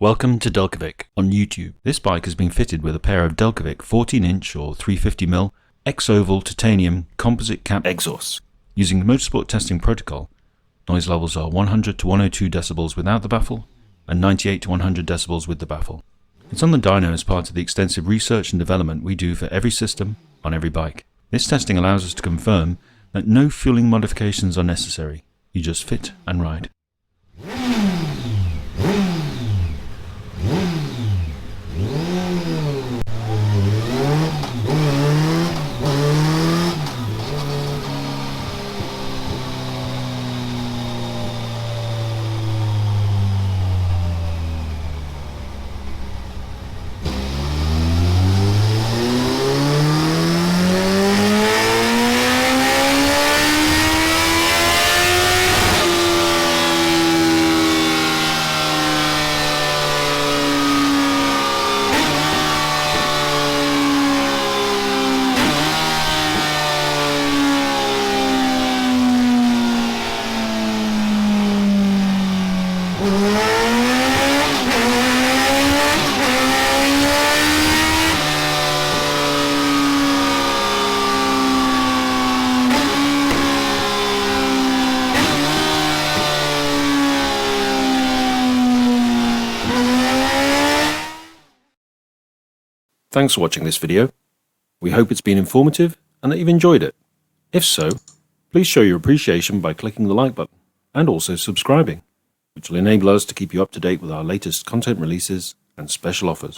Welcome to Delkevic on YouTube. This bike has been fitted with a pair of Delkevic 14-inch or 350mm X-oval titanium composite cap exhausts. Using the motorsport testing protocol, noise levels are 100 to 102 decibels without the baffle and 98 to 100 decibels with the baffle. It's on the dyno as part of the extensive research and development we do for every system on every bike. This testing allows us to confirm that no fueling modifications are necessary. You just fit and ride. Thanks for watching this video. We hope it's been informative and that you've enjoyed it. If so, please show your appreciation by clicking the like button and also subscribing, which will enable us to keep you up to date with our latest content releases and special offers.